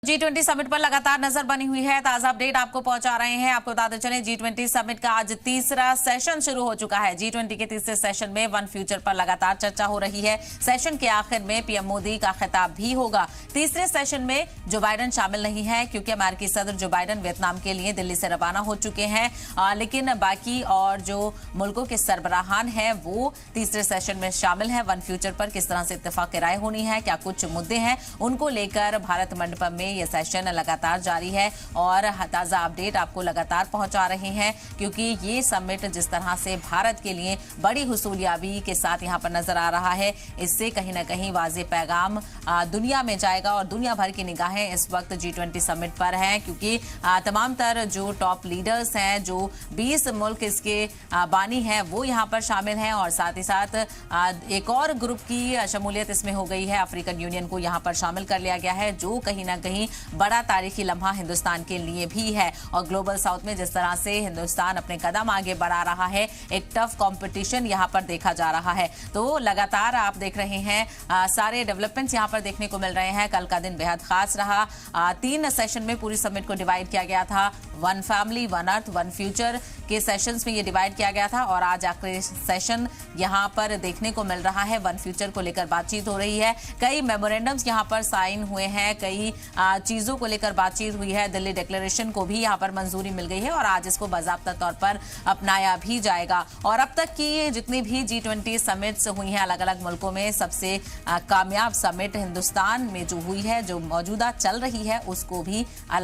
G20 summit पर लगातार नजर बनी हुई है। ताजा अपडेट आपको पहुंचा रहे हैं। आपको बताते चलें G20 समिट का आज तीसरा सेशन शुरू हो चुका है। G20 के तीसरे सेशन में वन फ्यूचर पर लगातार चर्चा हो रही है। सेशन के आखिर में पीएम मोदी का खिताब भी होगा। तीसरे सेशन में जो बाइडेन शामिल नहीं है क्योंकि अमेरिकी सदर जो बाइडेन वियतनाम के लिए दिल्ली से रवाना हो चुके हैं, लेकिन बाकी और जो मुल्कों के सरबराहान हैं वो तीसरे सेशन में शामिल है। वन फ्यूचर पर किस तरह से इत्तेफाक राय होनी है, क्या कुछ मुद्दे हैं, उनको लेकर भारत मंडपम में ये सेशन लगातार जारी है और ताजा अपडेट आपको लगातार पहुंचा रहे हैं क्योंकि ये समिट जिस तरह से भारत के लिए बड़ी हुसूलियाबी के साथ यहां पर नजर आ रहा है, इससे कहीं ना कहीं वाज़ेह पैगाम दुनिया में जाएगा और दुनिया भर की निगाहें इस वक्त G20 समिट पर हैं क्योंकि तमाम तर जो टॉप लीडर्स हैं, जो 20 मुल्क इसके बानी हैं, वो यहां पर शामिल हैं और साथ ही साथ एक और ग्रुप की शमूलियत इसमें हो गई है। अफ्रीकन यूनियन को यहां पर शामिल कर लिया गया है जो कहीं ना कहीं बड़ा तारीखी लम्हा हिंदुस्तान के लिए भी है और ग्लोबल साउथ में जिस तरह से हिंदुस्तान अपने कदम आगे बढ़ा रहा है, एक टफ कंपटीशन यहां पर देखा जा रहा है। तो लगातार आप देख रहे हैं सारे डेवलपमेंट्स यहां पर देखने को मिल रहे हैं। कल का दिन बेहद खास रहा। 3 सेशन में पूरी समिट को डिवाइड किया गया था। One family, one earth, one future के सेशंस में ये डिवाइड किया गया था और आज आखिरी सेशन यहां पर देखने को मिल रहा है। वन फ्यूचर को लेकर बातचीत हो रही है। कई मेमोरेंडम्स यहां पर साइन हुए हैं, कई चीजों को लेकर बातचीत हुई है। दिल्ली डिक्लेरेशन को भी यहां पर मंजूरी मिल गई है और आज इसको बाज़ाब्ता तौर पर अपनाया भी जाएगा। और अब तक की जितनी भी G20 समिट्स हुई हैं अलग अलग मुल्कों में, सबसे कामयाब समिट हिंदुस्तान में जो हुई है, जो मौजूदा चल रही है, उसको भी